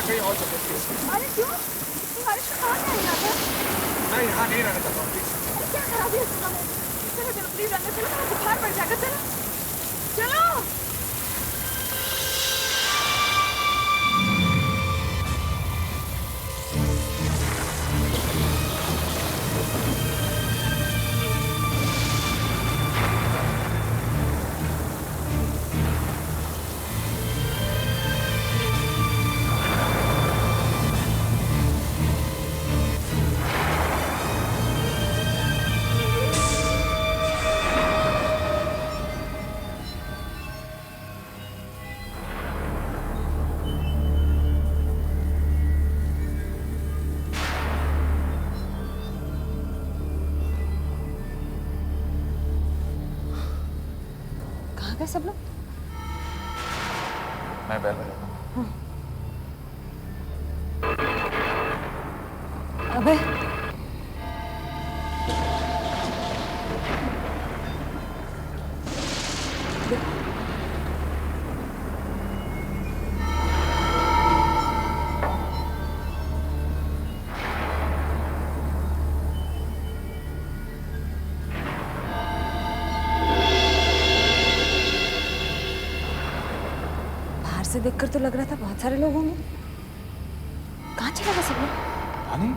कहीं और चलते प्लीज। अरे क्यों? ये बारिश में कहाँ जा रही है आप? मैं यहाँ नहीं रहना चाहता हूँ प्लीज। अरे क्या करा दिया इसका मैं? चलो चलो प्लीज अंदर चलो, मेरा बुखार बढ़ जाएगा। चलो चलो। कहाँ गए सब लोग? मैं बैल बजा रहा हूँ। अबे बाहर से देखकर तो लग रहा था बहुत सारे लोग होंगे। कहाँ चले गए सब लोग? रानी,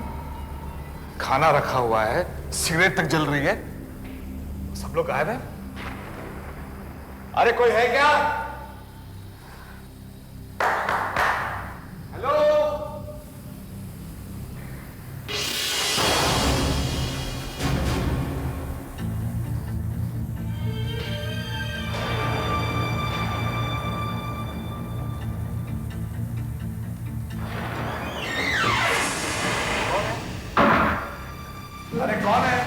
खाना रखा हुआ है, सिगरेट तक जल रही है, सब लोग गायब हैं। अरे कोई है क्या? हेलो? अरे कौन है?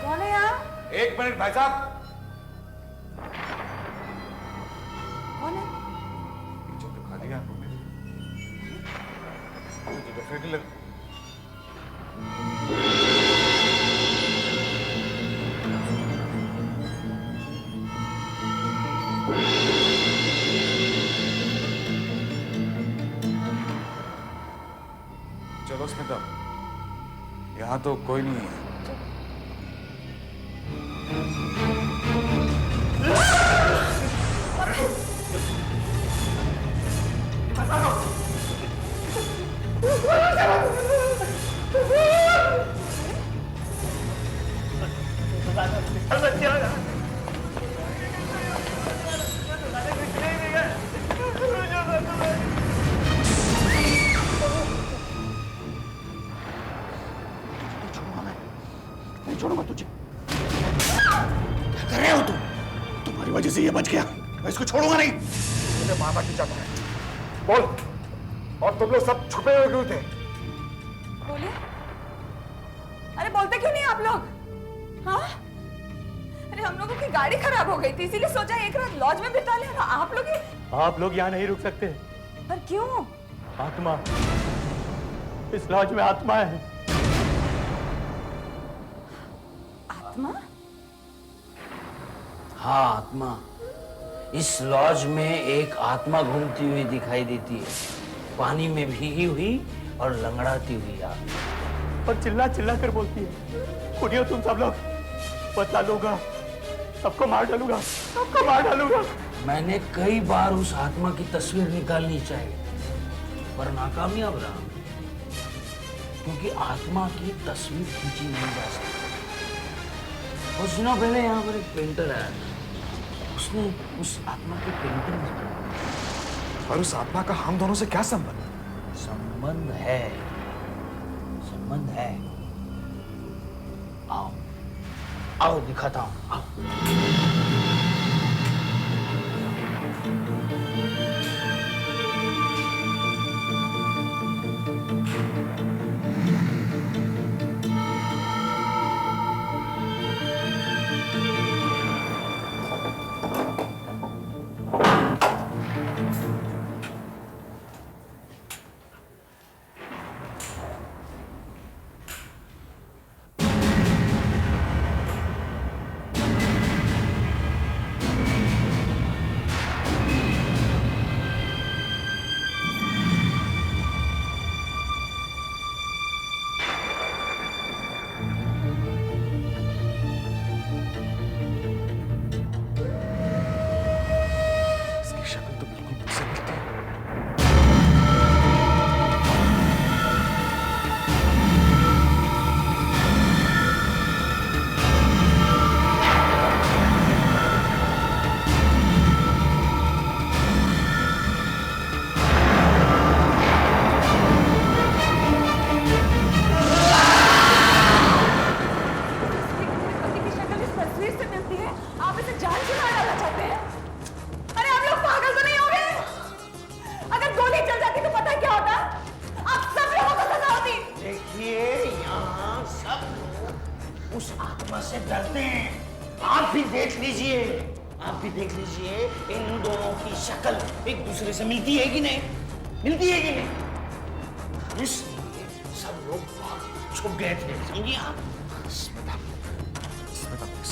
कौन है यहाँ? एक मिनट भाई साहब। कौन है? जो दिखा दिया तो डेफिनेटली लग। चलो स्मिता, यहाँ तो कोई नहीं है। नहीं छोड़ूंगा तुझे। क्या कर रहे हो तुम? तुम्हारी वजह से ये बच गया, मैं इसको छोड़ूंगा नहीं। मुझे मारना क्यों चाहता है? बोल। और तुम लोग सब छुपे हुए क्यों थे? बोलिए। अरे बोलते क्यों नहीं आप लोग? हाँ? अरे हम लोगों की गाड़ी खराब हो गई थी, इसीलिए सोचा एक रात लॉज में बिता लेना। आप लोग यहाँ नहीं रुक सकते। पर क्यों? आत्मा, इस लॉज में आत्मा है। आत्मा? हाँ आत्मा। इस लॉज में एक आत्मा घूमती हुई दिखाई देती है, पानी में भीगी हुई और लंगड़ाती हुई यार। और चिल्ला चिल्ला कर बोलती है, सुनियो तुम सब लोग, बदला लूंगा, सबको मार डालूंगा, सबको मार डालूंगा। मैंने कई बार उस आत्मा की तस्वीर निकालनी चाहिए पर नाकामयाब रहा, क्योंकि आत्मा की तस्वीर खींची नहीं जा सकती। कुछ दिनों पहले यहाँ पर एक पेंटर आया था, उसने उस आत्मा की पेंटिंग बनाई। और उस आत्मा का हम दोनों से क्या संबंध? संबंध है, संबंध है। आओ आओ दिखाता हूं, आओ। भी देख लीजिए इन दोनों की शक्ल एक दूसरे से मिलती है कि नहीं, मिलती है कि नहीं। इसलिए सब लोग बहुत छुप गए थे, समझिए आप। स्मिता, स्मिता प्लीज,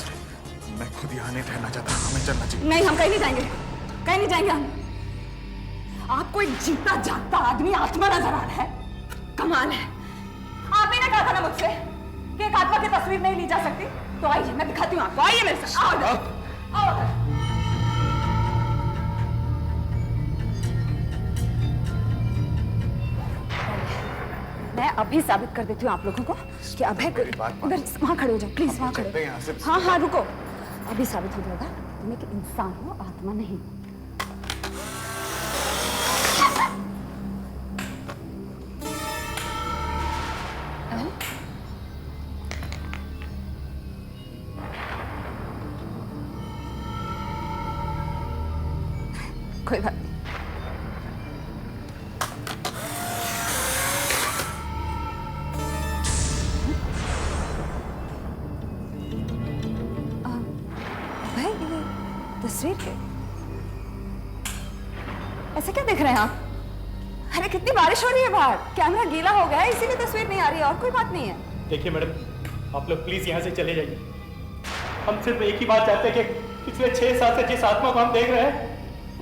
मैं खुद यहाँ नहीं ठहरना चाहता, हमें चलना चाहिए। नहीं, हम कहीं नहीं जाएंगे, कहीं नहीं जाएंगे हम। आपको एक जीता जागता आदमी आत्मा नजर आ रहा है? कमाल है। आप ही ने कहा था ना मुझसे कि एक आत्मा की तस्वीर नहीं ली जा सकती। तो आइए, मैं दिखाती हूँ आपको। आइए मेरे साथ, आओ इधर, आओ इधर। मैं अभी साबित कर देती हूँ आप लोगों को कि अभय को इधर वहां खड़े हो जाओ प्लीज, वहां खड़े। यहाँ से। हाँ हाँ रुको, अभी साबित हो जाएगा तुम्हें कि इंसान हो, आत्मा नहीं। कोई बात नहीं। भाई ये तस्वीर के ऐसे क्या देख रहे हैं आप? अरे कितनी बारिश हो रही है बाहर, कैमरा गीला हो गया है इसीलिए तस्वीर नहीं आ रही है, और कोई बात नहीं है। देखिए मैडम, आप लोग प्लीज यहाँ से चले जाइए। हम सिर्फ एक ही बात चाहते हैं कि पिछले 6 साल से जिस आत्मा को हम देख रहे हैं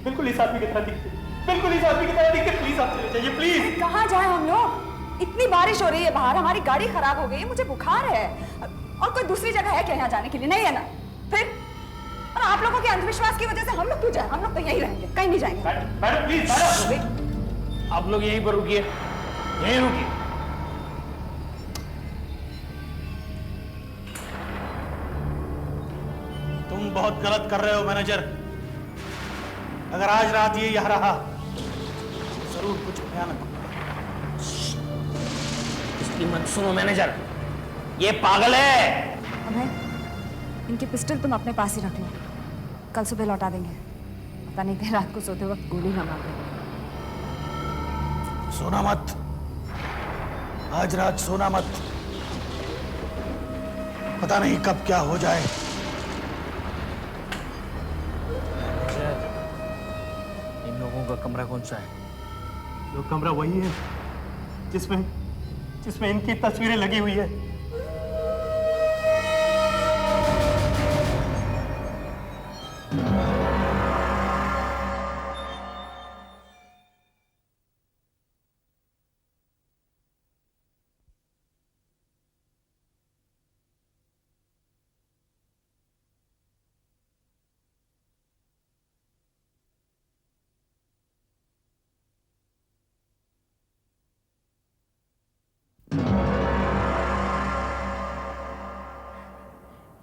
बिल्कुल इस आदमी की तरह दिखते, बिल्कुल इस आदमी की तरह दिखते। प्लीज आप चले जाइए, प्लीज। कहाँ जाए हम लोग? इतनी बारिश हो रही है बाहर, हमारी गाड़ी खराब हो गई है, मुझे बुखार है, और कोई दूसरी जगह है क्या यहाँ जाने के लिए? नहीं है ना? फिर और आप लोगों के अंधविश्वास की वजह से हम लोग क्यों जाए? हम लोग तो यहीं रहेंगे, कहीं नहीं जाएंगे। मैडम प्लीज, मैडम आप लोग यहीं पर रुकिए, यहीं रुकिए। तुम बहुत गलत कर रहे हो मैनेजर। अगर आज रात ये यहाँ रहा जरूर कुछ भयानक होगा। इसकी मत सुनो मैनेजर, ये पागल है। अभय, इनकी पिस्टल तुम अपने पास ही रख लो, कल सुबह लौटा देंगे। पता नहीं कहीं रात को सोते वक्त गोली ना मार दें। सोना मत, आज रात सोना मत, पता नहीं कब क्या हो जाए। इन लोगों का कमरा कौन सा है? वो कमरा वही है जिसमें जिसमें इनकी तस्वीरें लगी हुई है।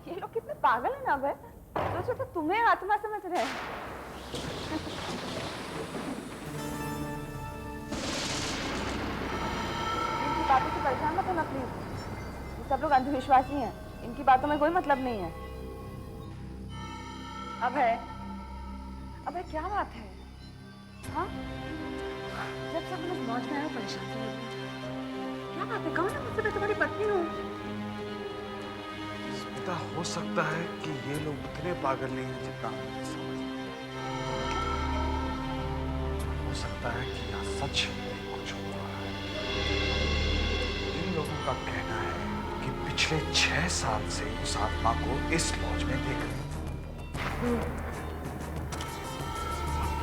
ये लोग कितने पागल है ना अभय, तो तुम्हें आत्मा समझ रहे हैं। इनकी बातों से परेशान मत होना प्लीज, ये सब लोग अंधविश्वासी हैं, इनकी बातों में कोई मतलब नहीं है। अभय, अभय क्या बात है? हाँ, जब सब लोग मौज में आए परेशान से क्या बात है? कौन है? मुझसे मैं तुम्हारी पत्नी हूँ। स्मिता, हो सकता है कि ये लोग इतने पागल नहीं हैं जितना हम समझते हैं। हो सकता है कि यहाँ सच में कुछ हुआ है। इन लोगों का कहना है कि पिछले 6 साल से उस आत्मा को इस लॉज में देख रहे थे।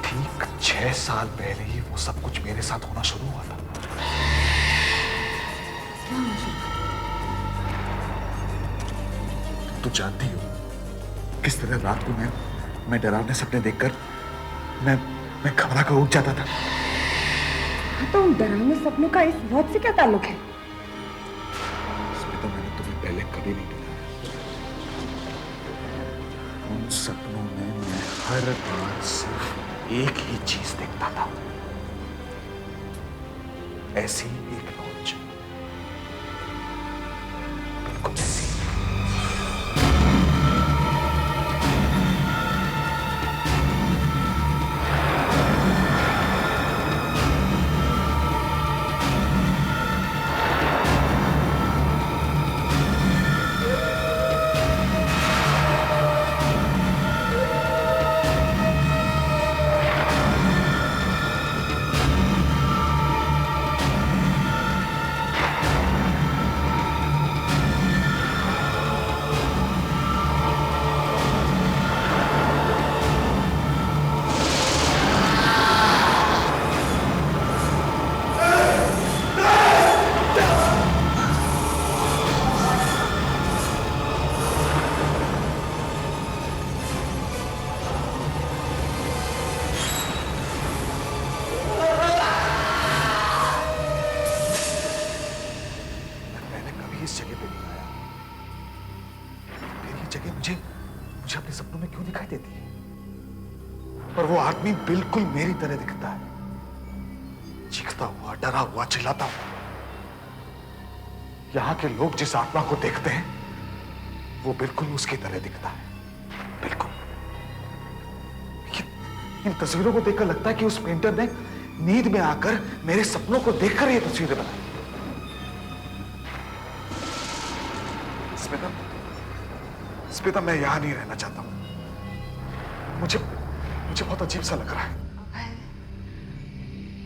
ठीक 6 साल पहले ही वो सब कुछ मेरे साथ होना शुरू हुआ था। तो जानती हो किस तरह रात को मैं डरावने सपने देखकर मैं घबरा कर उठ जाता था। तो उन डरावने सपनों का इस लॉज से क्या ताल्लुक है? इसमें तो मैंने तुम्हें पहले कभी नहीं डराया। उन सपनों में मैं हर बार सिर्फ एक ही चीज देखता था, ऐसी एक लॉज, बिल्कुल ऐसी। दिखाई देती है, पर वो आदमी बिल्कुल मेरी तरह दिखता है, चीखता हुआ, डरा हुआ, चिल्लाता हुआ। यहां के लोग जिस आत्मा को देखते हैं वो बिल्कुल उसकी तरह दिखता है, बिल्कुल। इन तस्वीरों को देखकर लगता है कि उस पेंटर ने नींद में आकर मेरे सपनों को देखकर ये तस्वीरें बनाई। स्मिता, स्मिता, मैं यहां नहीं रहना चाहता हूं। मुझे बहुत अजीब सा लग रहा है।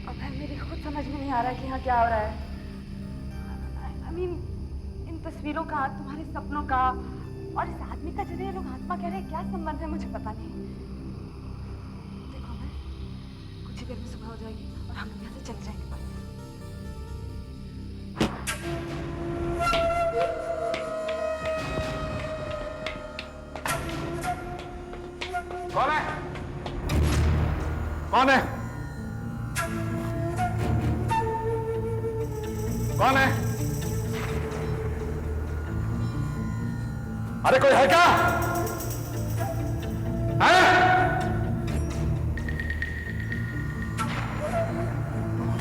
अभय, मेरी खुद समझ में नहीं आ रहा कि यहाँ क्या हो रहा है। इन तस्वीरों का, तुम्हारे सपनों का और इस आदमी का जिन्हें लोग आत्मा कह रहे हैं, क्या संबंध है मुझे पता नहीं। देखो अभय, कुछ ही देर में सुबह हो जाएगी और हम यहाँ से चले जाएंगे बस। कौन है? कौन है? कौन है? अरे कोई है क्या? है?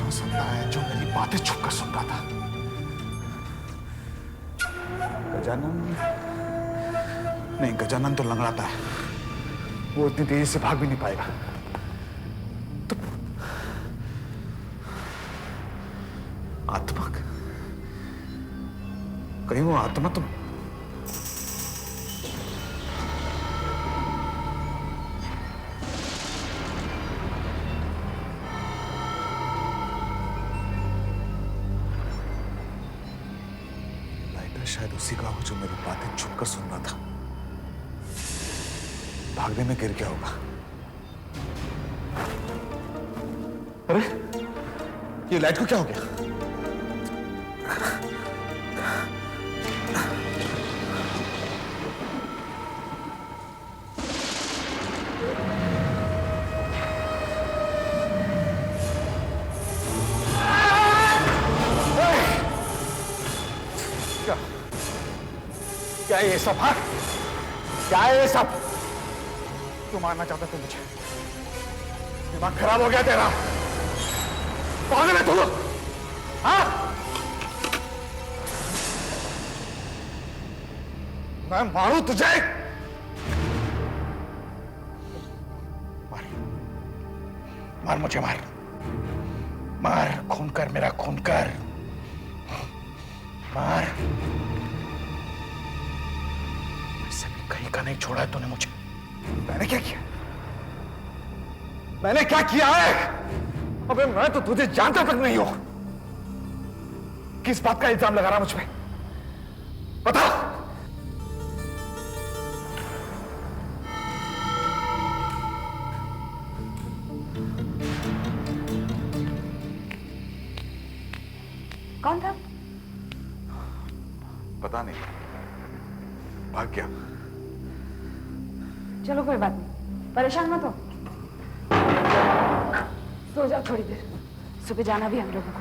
हो सकता है जो मेरी बातें छुपकर सुन रहा था। गजानन? नहीं, गजानन तो लंगड़ाता है, वो इतनी तेजी से भाग भी नहीं पाएगा। तो आत्मा, कहीं वो आत्मा तो लाइटर शायद उसी का हो जो मेरी बातें छुपकर सुन रहा था। भागने में गिर गया होगा। अरे ये लाइट को क्या हो गया? क्या क्या ये सब है? क्या है ये सब? क्यों मारना चाहता तू मुझे? दिमाग खराब हो गया तेरा? पागल है तू? हाँ? मैं मारूं तुझे? मार, मार मुझे, मार, मार, खून कर, मेरा खून कर, मार। इससे भी कहीं का नहीं छोड़ा है तूने मुझे। मैंने क्या किया? मैंने क्या किया है? अबे मैं तो तुझे जानता तक नहीं हूं। किस बात का इल्जाम लगा रहा मुझ पे? बता। कौन था? पता नहीं, भाग गया। चलो कोई बात नहीं, परेशान मत हो, सो जाओ थोड़ी देर, सुबह जाना भी हम लोगों को।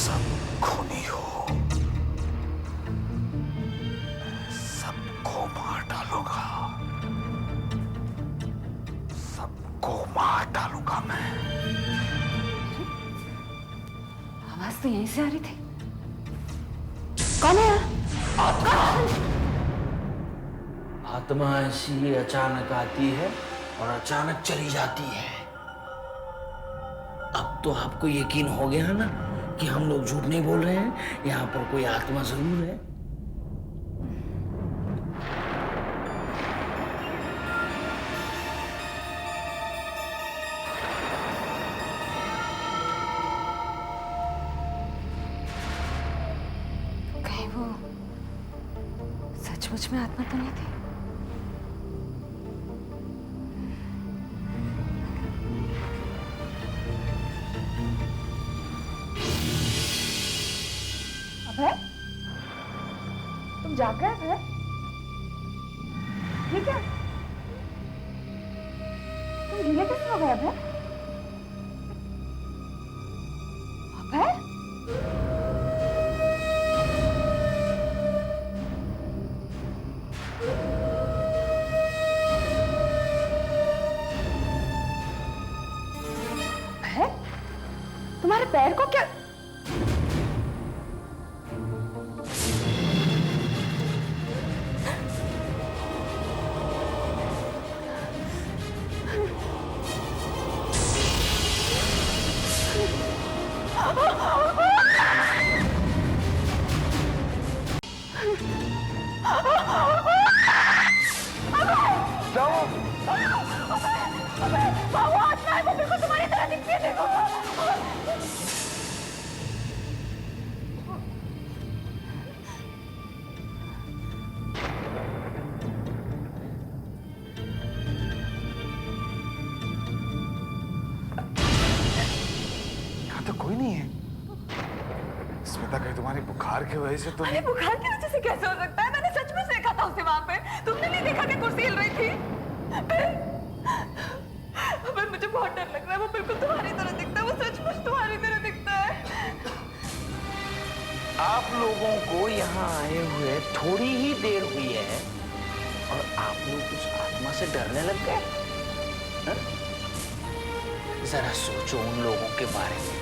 सब खूनी हो, सबको मार डालूंगा, सबको मार डालूंगा मैं। आवाज तो यहीं से आ रही थी। कौन है? आत्मा ऐसी अचानक आती है और अचानक चली जाती है। अब तो आपको यकीन हो गया ना कि हम लोग झूठ नहीं बोल रहे हैं, यहाँ पर कोई आत्मा जरूर है। कहीं वो सचमुच में आत्मा तो नहीं थी? अभय, तुम जाग गए अभय? ये क्या? तुम गीले कैसे हो गए अभय? अभय? अभय? तुम्हारे पैर को क्या? यहाँ तो कोई नहीं है। स्मिता, कहीं तुम्हारी बुखार की वजह से तो अरे बुखार की वजह से कैसे हो सकता है? मैंने सच में देखा था उसे वहां पे। तुमने नहीं देखा कि कुर्सी हिल रही थी? अबे मुझे बहुत डर लग रहा है। वो बिल्कुल तुम्हारी तरह दिखता है, वो सचमुच तुम्हारी तरह दिखता है। आप लोगों को यहाँ आए हुए थोड़ी ही देर हुई है और आप लोग उस आत्मा से डरने लग गए? हाँ? जरा सोचो उन लोगों के बारे में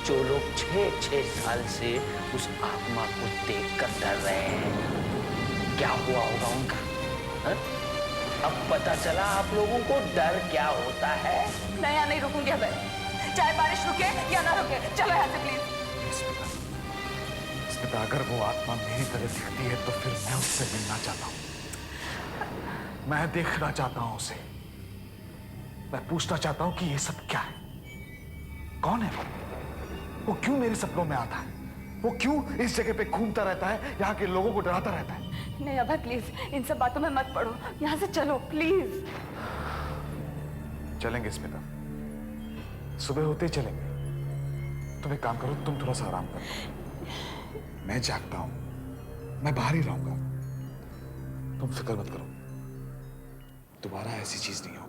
जो लोग 6-6 साल से उस आत्मा को देखकर डर रहे हैं। क्या हुआ होगा उनका? हाँ? अब पता चला आप लोगों को डर क्या होता है। मैं यहाँ नहीं रुकूंगी अबे, चाहे बारिश रुके या ना रुके। चलो यहाँ से प्लीज। स्मिता, अगर वो आत्मा मेरी तरह दिखती है तो फिर मैं उससे मिलना चाहता हूँ। मैं देखना चाहता हूँ उसे। मैं पूछना चाहता हूँ कि ये सब क्या है? कौन है वो क्यों मेरे सपनों में आता है? वो क्यों इस जगह पे घूमता रहता है, यहाँ के लोगों को डराता रहता है? नहीं अभय प्लीज, इन सब बातों में मत पड़ो। यहाँ से चलो प्लीज। चलेंगे स्मिता, सुबह होते ही चलेंगे। तुम एक काम करो, तुम थोड़ा सा आराम करो। मैं जागता हूं, मैं बाहर ही रहूंगा। तुम फिक्र मत करो, दोबारा ऐसी चीज नहीं होगी।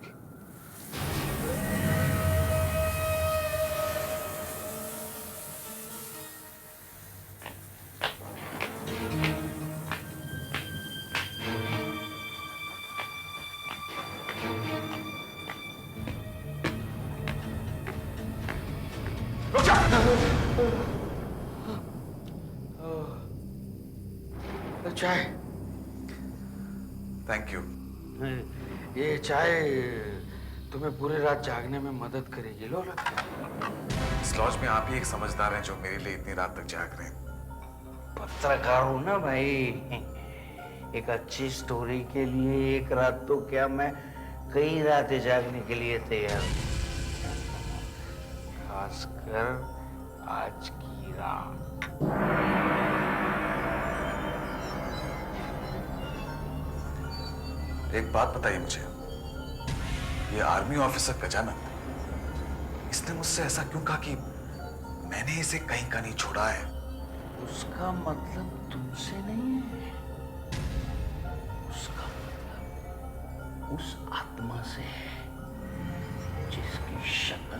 चाय। Thank you. ये चाय तुम्हें पूरी रात जागने में मदद करेगी। लो लो। इस लॉज में आप ही एक समझदार हैं जो मेरे लिए इतनी रात तक जाग रहे हैं। पत्रकार हूं ना भाई, एक अच्छी स्टोरी के लिए एक रात तो क्या, मैं कई रातें जागने के लिए तैयार हूं, खासकर आज की रात। एक बात बताइए मुझे, ये आर्मी ऑफिसर गजानन, इसने मुझसे ऐसा क्यों कहा कि मैंने इसे कहीं का नहीं छोड़ा है? उसका मतलब तुमसे नहीं है, उसका मतलब उस आत्मा से है जिसकी शक्ल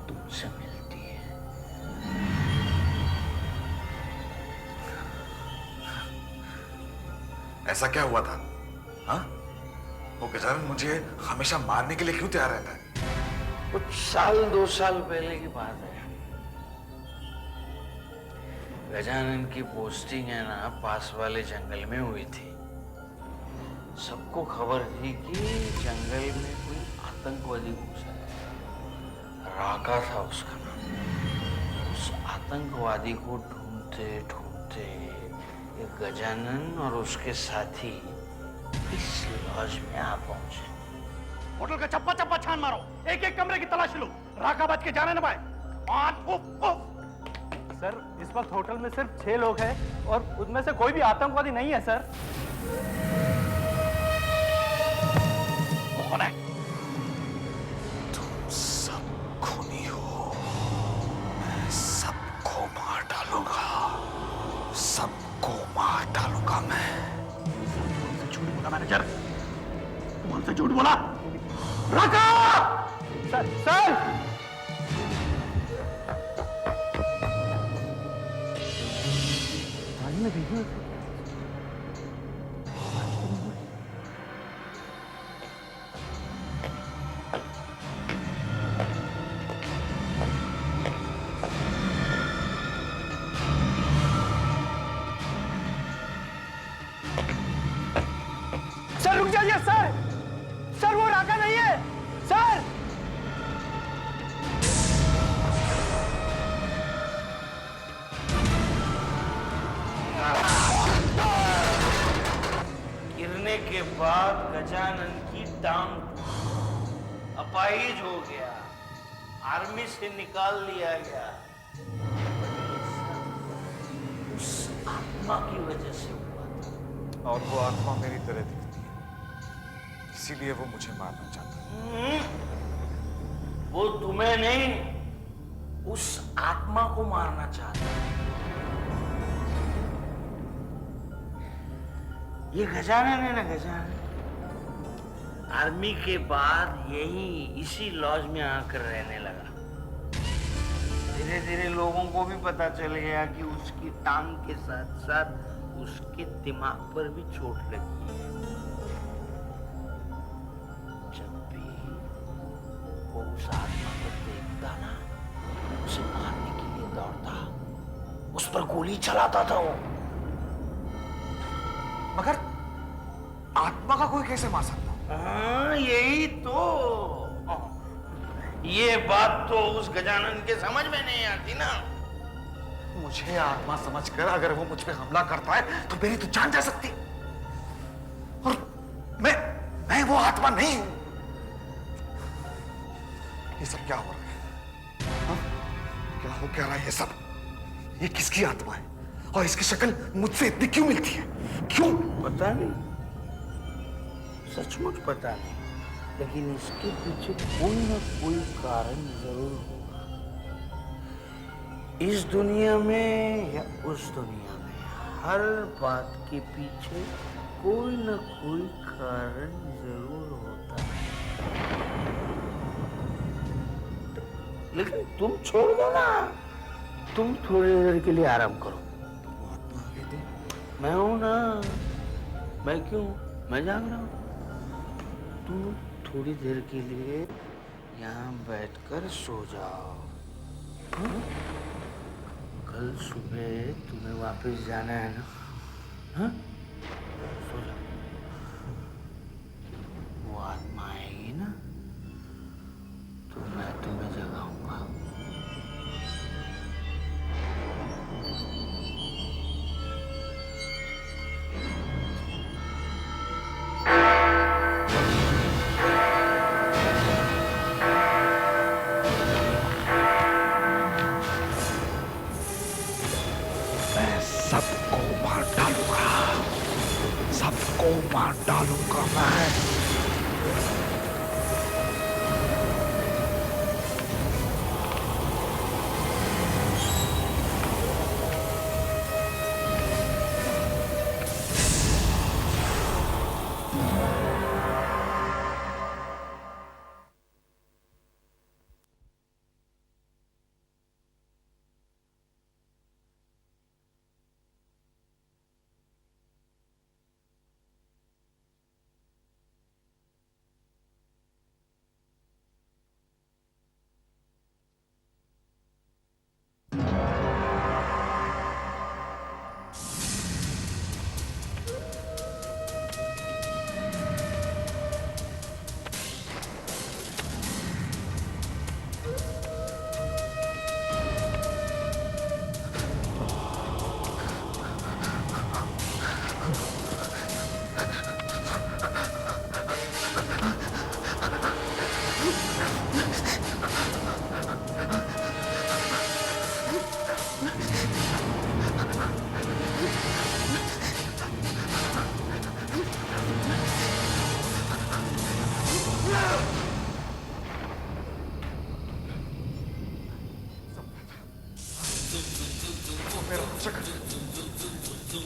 तुमसे मिलती है। ऐसा क्या हुआ था? हाँ, वो गजानन मुझे हमेशा मारने के लिए क्यों तैयार रहता है? कुछ साल 2 साल पहले की बात है। गजानन की पोस्टिंग है ना पास वाले जंगल में हुई थी। सबको खबर थी कि जंगल में कोई आतंकवादी घुसा है। राका था उसका नाम। उस आतंकवादी को ढूंढते ढूंढते ये गजानन और उसके साथी इस लॉज में आ पहुंचे। होटल का चप्पा चप्पा छान मारो, एक एक कमरे की तलाशी लो, राका बच के जाने न पाए। सर इस वक्त होटल में सिर्फ 6 लोग हैं और उनमें से कोई भी आतंकवादी नहीं है सर। कौन है? तुम सब खूनी हो, मैं सबको मार डालूंगा, सबको मार डालूंगा मैं। झूठ बोला मैनेजर, तू हमसे झूठ बोला। राका! सर सर पानी में भीगे हुए। सर रुक जाइए सर, सर वो राका नहीं है सर। गिरने के बाद गजानन की टांग अपाहिज हो गया, आर्मी से निकाल लिया गया। उस आत्मा की वजह से हुआ था। और वो आत्मा मेरी तरह दिखती है, इसीलिए वो मुझे मारना चाहता है। वो तुम्हें नहीं, उस आत्मा को मारना चाहता है। ये गजानन है ना, गजानन आर्मी के बाद यही इसी लॉज में आकर रहने लगा। धीरे धीरे लोगों को भी पता चल गया कि उसकी टांग के साथ साथ उसके दिमाग पर भी चोट लगी है। जब भी वो उस आत्मा को देखता ना, उसे मारने के लिए दौड़ता, उस पर गोली चलाता था वो। मगर आत्मा का कोई कैसे मार सकता? हाँ यही तो, ये बात तो उस गजानन के समझ में नहीं आती ना। मुझे आत्मा समझकर अगर वो मुझ पे हमला करता है तो मेरी तो जान जा सकती, और मैं वो आत्मा नहीं हूं। ये सब क्या हो रहा है? हाँ? क्या हो क्या रहा है ये सब? ये किसकी आत्मा है और इसकी शक्ल मुझसे इतनी क्यों मिलती है? क्यों? पता नहीं, सचमुच पता नहीं, लेकिन इसके पीछे कोई ना कोई कारण जरूर होगा। इस दुनिया में या उस दुनिया में हर बात के पीछे कोई ना कोई कारण जरूर होता है। लेकिन तुम छोड़ दो ना, तुम थोड़ी देर के लिए आराम करो। मैं हूं ना, मैं क्यों, मैं जाग रहा हूं। तुम थोड़ी देर के लिए यहाँ बैठकर सो जाओ। हाँ? कल सुबह तुम्हें वापस जाना है ना? हाँ? सो जाओ। वो आत्मा आएगी ना, तो मैं तुम्हें जगाऊंगा। सबको मार डालूंगा। सबको मार डालूंगा मैं।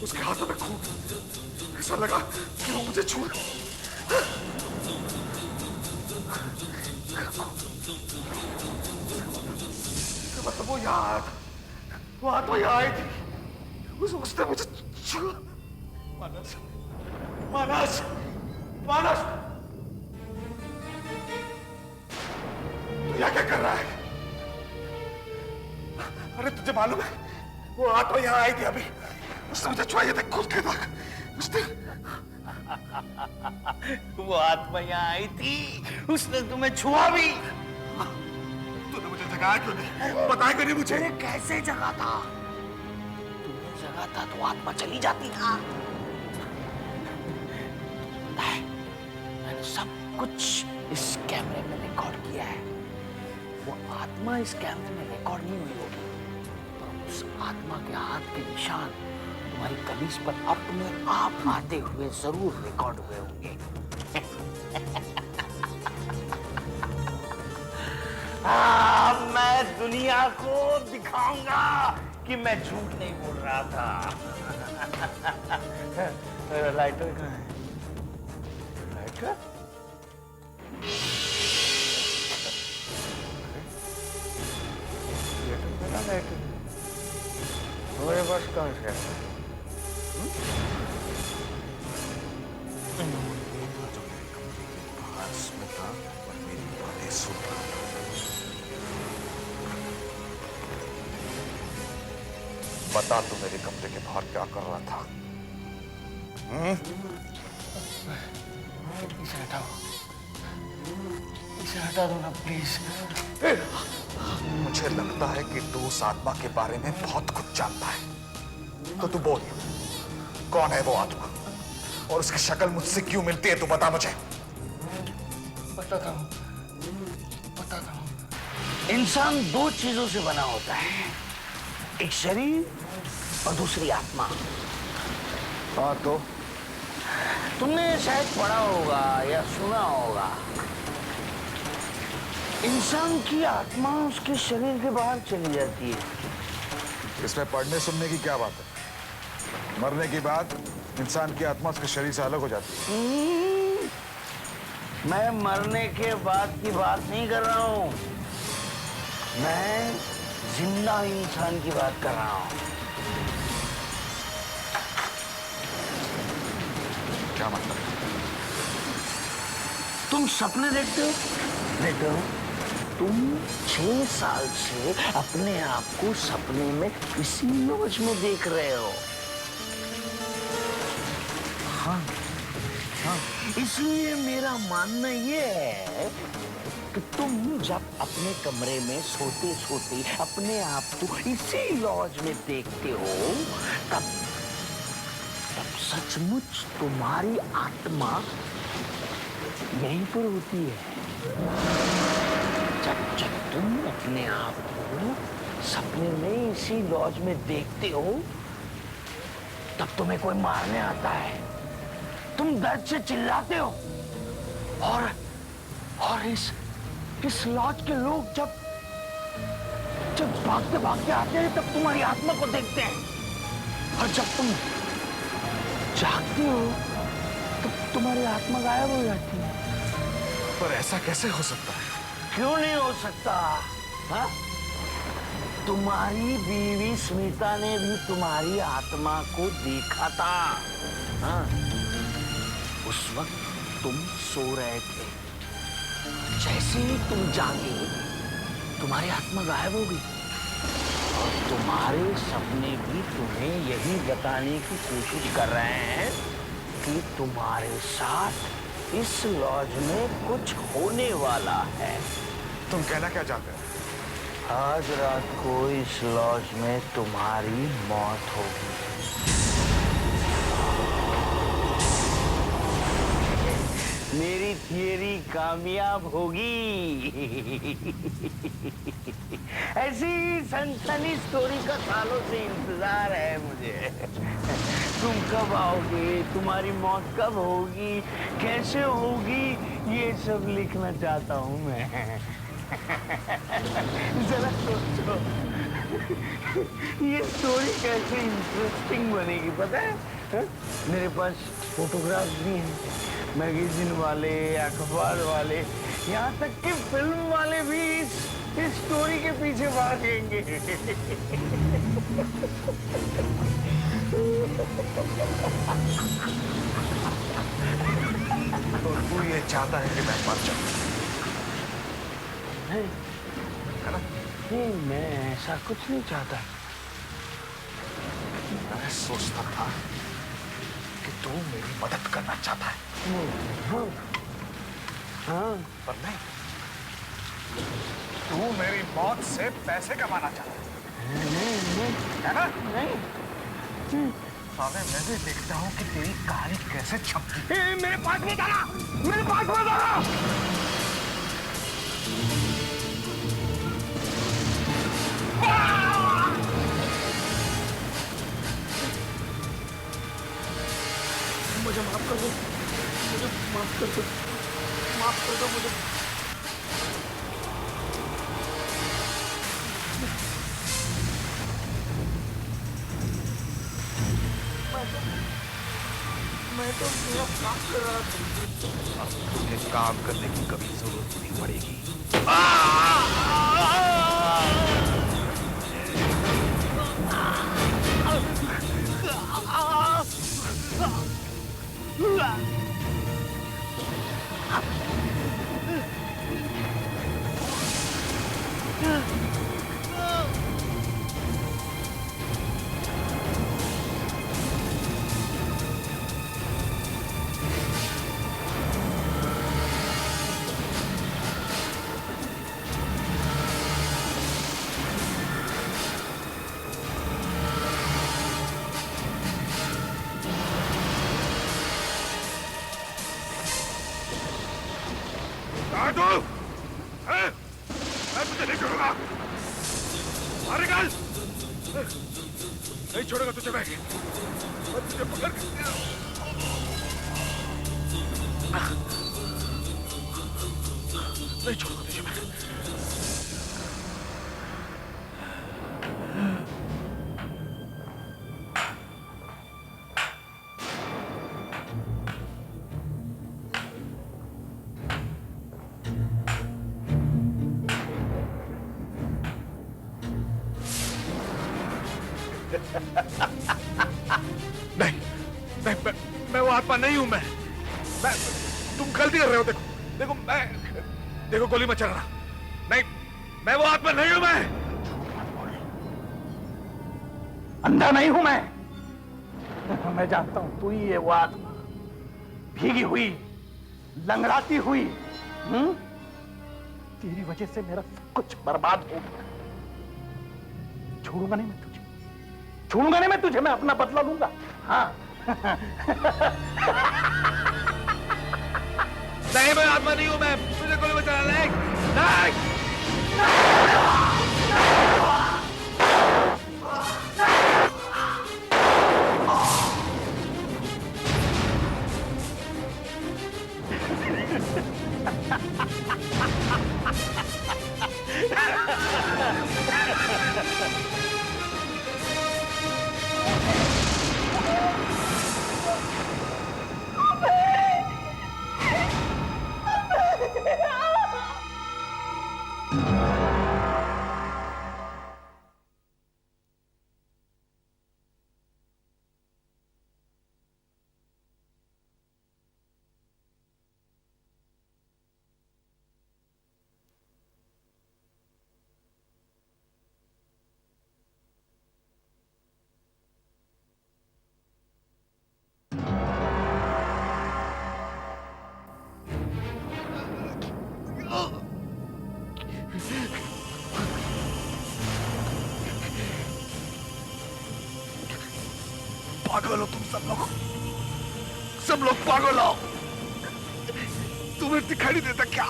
उसके हाथों में खून, ऐसा लगा कि वो मुझे छू मतलब वो यहाँ आया था, वो आत्मा यहाँ आई थी, उसने मुझे छुआ। मानस, मानस, मानस, तू यहाँ क्या कर रहा है? अरे तुझे मालूम है वो आत्मा यहाँ आई थी अभी, उसने मुझे छुआ, ये देख खुद के दाग, उसने वो आत्मा यहाँ आई थी, उसने तुम्हें छुआ भी। तूने मुझे जगाया क्यों नहीं? बताया क्यों नहीं मुझे? कैसे जगा था? तुम्हें जगा था तो आत्मा चली जाती ना। मैंने सब कुछ इस कैमरे में रिकॉर्ड किया है। वो आत्मा इस कैमरे में रिकॉर्ड नहीं हुई होगी, पर उस आत्मा के हाथ के निशान तुम्हारी कमीज पर अपने आप आते हुए जरूर रिकॉर्ड हुए होंगे। मैं दुनिया को दिखाऊंगा कि मैं झूठ नहीं बोल रहा था। लाइटर कहाँ है? लाइटर? लाइटर हमारे पास कहाँ से है? पास में था और मेरी बातें सुन रहा था। बता तू मेरे कमरे के बाहर क्या कर रहा था? इसे हटाओ, इसे हटा दो ना प्लीज। मुझे लगता है कि तू उस आत्मा के बारे में बहुत कुछ जानता है, तो तू बोल, कौन है वो आत्मा और उसकी शक्ल मुझसे क्यों मिलती है? तू बता मुझे। बताता हूँ, बताता हूँ। इंसान दो चीजों से बना होता है, एक शरीर और दूसरी आत्मा। हाँ तो तुमने शायद पढ़ा होगा या सुना होगा, इंसान की आत्मा उसके शरीर के बाहर चली जाती है। इसमें पढ़ने सुनने की क्या बात है? मरने के बाद इंसान की आत्मा उसके शरीर से अलग हो जाती है। मैं मरने के बाद की बात नहीं कर रहा हूँ, मैं जिंदा इंसान की बात कर रहा हूँ। क्या मतलब? तुम सपने देखते हो? देखते हो? तुम 6 साल से अपने आप को सपने में इसी लॉज में देख रहे हो। हाँ, हाँ। इसलिए मेरा मानना ये है कि तुम जब अपने कमरे में सोते सोते अपने आप को इसी लॉज में देखते हो, तब सचमुच तुम्हारी आत्मा यहीं पर होती है। जब तुम अपने आप को सपने में इसी लॉज में देखते हो, तब तुम्हें कोई मारने आता है, तुम दर्द से चिल्लाते हो और इस लॉज के लोग जब भागते भागते आते हैं तब तुम्हारी आत्मा को देखते हैं, और जब तुम जागते हो तब तुम्हारी आत्मा गायब हो जाती है। पर ऐसा कैसे हो सकता है? क्यों नहीं हो सकता? हा? तुम्हारी बीवी स्मिता ने भी तुम्हारी आत्मा को देखा था। हा? उस वक्त तुम सो रहे थे, जैसे ही तुम जागे तुम्हारी आत्मा गायब हो गई, और तुम्हारे सपने भी तुम्हें यही बताने की कोशिश कर रहे हैं कि तुम्हारे साथ इस लॉज में कुछ होने वाला है। तुम कहना क्या चाहते हो? आज रात को इस लॉज में तुम्हारी मौत होगी। मेरी थियरी कामयाब होगी। ऐसी सनसनी स्टोरी का सालों से इंतजार है मुझे। तुम कब आओगे, तुम्हारी मौत कब होगी, कैसे होगी, ये सब लिखना चाहता हूं मैं। जरा सोचो, ये स्टोरी कैसे इंटरेस्टिंग बनेगी पता है? मेरे पास फोटोग्राफ भी हैं, मैगजीन वाले, अखबार वाले, यहाँ तक कि फिल्म वाले भी इस स्टोरी के पीछे भागेंगे। तो तू ये चाहता है कि मैं मर जाऊं? नहीं, मैं ऐसा कुछ नहीं चाहता। मैं सोचता था कि तू मेरी मदद करना चाहता है। हाँ, पर नहीं, तू मेरी मौत से पैसे कमाना चाहता है ना? नहीं। साले मैं भी देखता हूँ कि तेरी कहानी कैसे छपती है। मेरे पास में डाला, मेरे पास में डाला। मुझे माफ कर दो, मुझे माफ कर दो, माफ कर दो मुझे। मैं तो मेरा काम कर रहा था। अब तुझे काम करने की कभी जरूरत नहीं पड़ेगी। मैं तुझे नहीं छोड़ूंगा। अरे गल नहीं छोड़ूंगा तुझे मैं तुझे पकड़ के नहीं छोड़ूंगा तुझे मैं। नहीं नहीं मैं वो आत्मा नहीं हूं। मैं तुम गलती कर रहे हो। देखो देखो गोली मत चलाना। नहीं मैं वो आत्मा नहीं हूं। अंधा नहीं हूं मैं जानता हूं तू ही है वो आत्मा, भीगी हुई, लंगड़ाती हुई। तेरी वजह से मेरा सब कुछ बर्बाद हो गया। छोड़ूंगा नहीं मैं तुझे, छोड़ूंगा नहीं मैं तुझे। मैं अपना बदला लूंगा। हाँ। नहीं मैं आत्मा नहीं हूं। मैं तुझे गोली मत चलाना। नहीं पागल हो तुम सब लोग पागल हो। तुम्हें दिखाई नहीं देता क्या?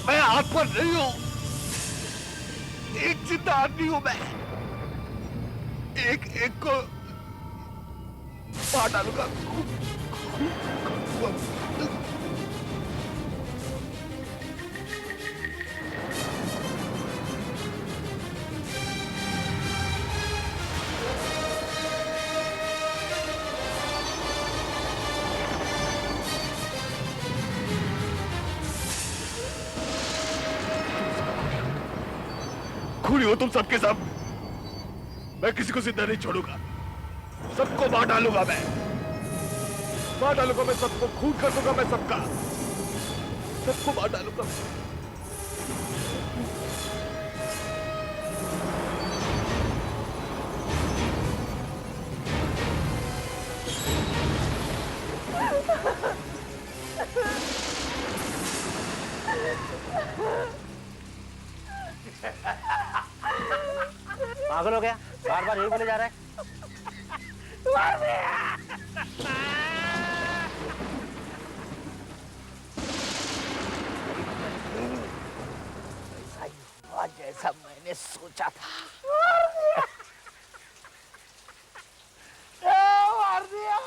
मैं आत्मा नहीं हूं, एक जिंदा आदमी हूं मैं। एक को मार डालूंगा। खूनी हो तुम सबके सब। मैं किसी को जिंदा नहीं छोड़ूंगा, सबको मार डालूंगा मैं सबको, खून कर दूंगा मैं सबको मार डालूंगा। पागल हो गया, बार बार यही बोले जा रहा है। जैसा मैंने सोचा था। मार दिया।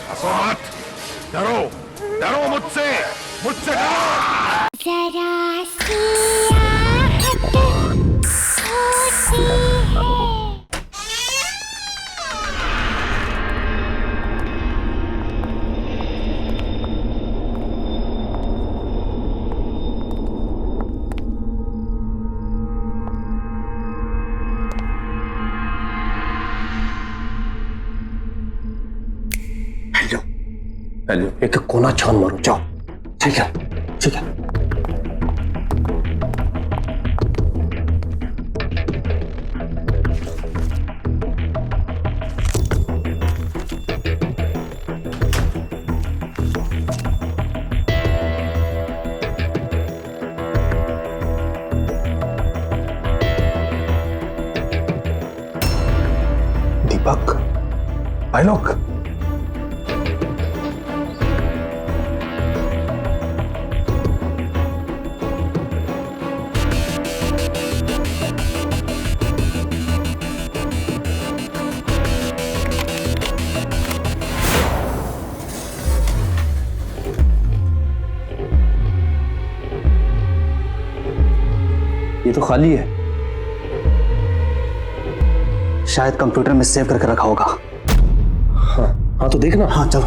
हंसो मत, डरो मुझसे डरो। जरा सी आहट होती है। हेलो, एक कोना छान मारो, जाओ। ठीक है। दीपक, आलोक, ये तो खाली है, शायद कंप्यूटर में सेव करके रखा होगा। हाँ तो देखना। हाँ चलो।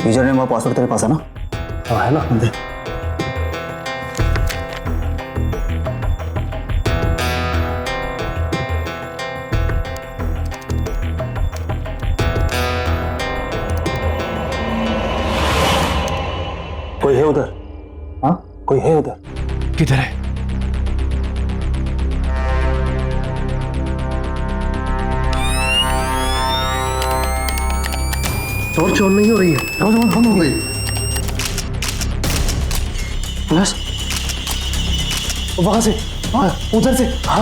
यूजर नेम और पासवर्ड तेरे पास है ना? हाँ है ना, दे। कोई है उधर? हाँ कोई है उधर? किधर है? टॉर्च ऑन नहीं हो रही है, टॉर्च ऑन बंद हो गई। बस वहां से, उधर से। हाँ।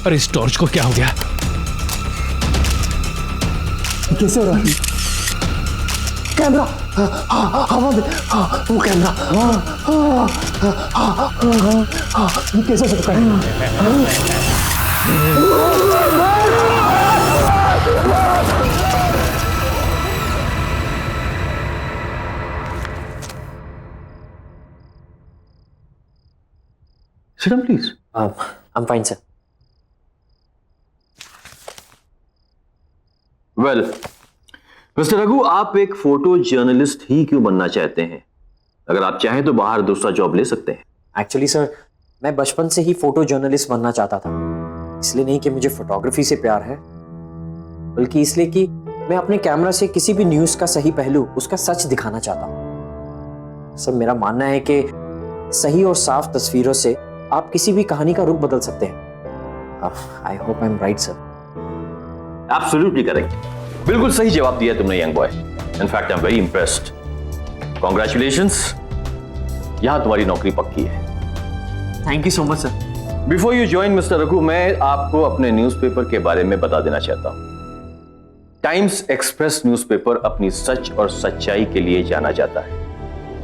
अरे इस टॉर्च को क्या हो गया? कैसे हो रहा है? कैमरा, हवा में, वो कैमरा, कैसे हो सकता है? Sit down, please. I'm fine, sir. Well, mister Raghu, आप एक फोटो जर्नलिस्ट ही क्यों बनना चाहते हैं? अगर आप चाहें तो बाहर दूसरा जॉब ले सकते हैं। एक्चुअली सर, मैं बचपन से ही फोटो जर्नलिस्ट बनना चाहता था। इसलिए नहीं कि मुझे फोटोग्राफी से प्यार है, बल्कि इसलिए कि मैं अपने कैमरा से किसी भी न्यूज़ का सही पहलू, उसका सच दिखाना चाहता हूँ। सर, मेरा मानना है कि सही और साफ तस्वीरों से आप किसी भी कहानी का रुख बदल सकते हैं। I hope I am right sir. Absolutely correct, बिल्कुल सही जवाब दिया तुमने young boy. In fact I am very impressed. Congratulations, यहां तुम्हारी नौकरी पक्की है। Thank you so much sir. Before you join mister Raghu, मैं आपको अपने न्यूज़पेपर के बारे में बता देना चाहता हूं। टाइम्स एक्सप्रेस न्यूज़पेपर अपनी सच और सच्चाई के लिए जाना जाता है,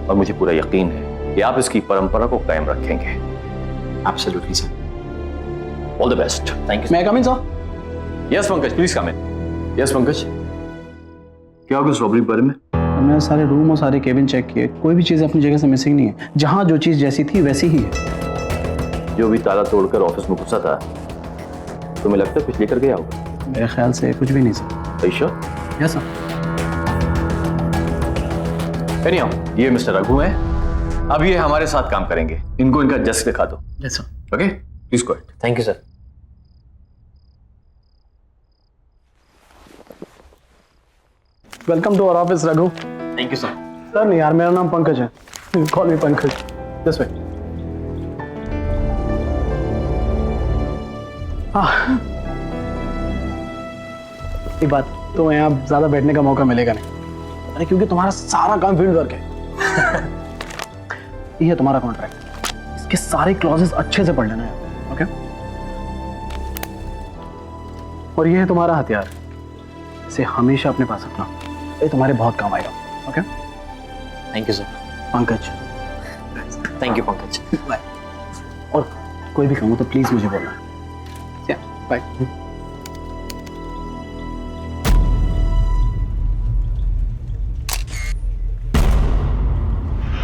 और मुझे पूरा यकीन है कि आप इसकी परंपरा को कायम रखेंगे। Absolutely sir. All the best. Thank you. मैं come in sir? Yes Pankaj, please come in. Yes Pankaj, क्या होगा इस रॉबरी के बारे में? मैंने सारे रूम और सारे केबिन चेक किए, कोई भी चीज़ अपनी जगह से मिसिंग नहीं है। जहाँ जो चीज़ जैसी थी वैसी ही है। जो भी ताला तोड़कर ऑफिस में घुसा था, तुम्हें लगता है कुछ लेकर गया होगा? मेरे ख्याल से कुछ भी नहीं sir. Sure? Yes sir. Anyhow, ये मिस्टर रघु हैं। अब ये हमारे साथ काम करेंगे। इनको इनका डेस्क दिखा दो। Yes sir. Okay, please go ahead. Thank you sir. Welcome to our office Raghu. Thank you sir. Sir नहीं यार, मेरा नाम पंकज है। Call me Pankaj. This way. हाँ, एक बात, तो यहाँ ज्यादा बैठने का मौका मिलेगा नहीं। अरे क्योंकि तुम्हारा सारा काम फील्ड वर्क है। ये है तुम्हारा कॉन्ट्रैक्ट, इसके सारे क्लॉजेस अच्छे से पढ़ लेना है। ओके? और ये है तुम्हारा हथियार, इसे हमेशा अपने पास रखना, ये तुम्हारे बहुत काम आएगा। Okay? Thank you sir. Pankaj. Thank you Pankaj. Bye. और कोई भी काम हो तो प्लीज मुझे बोलना। बाय।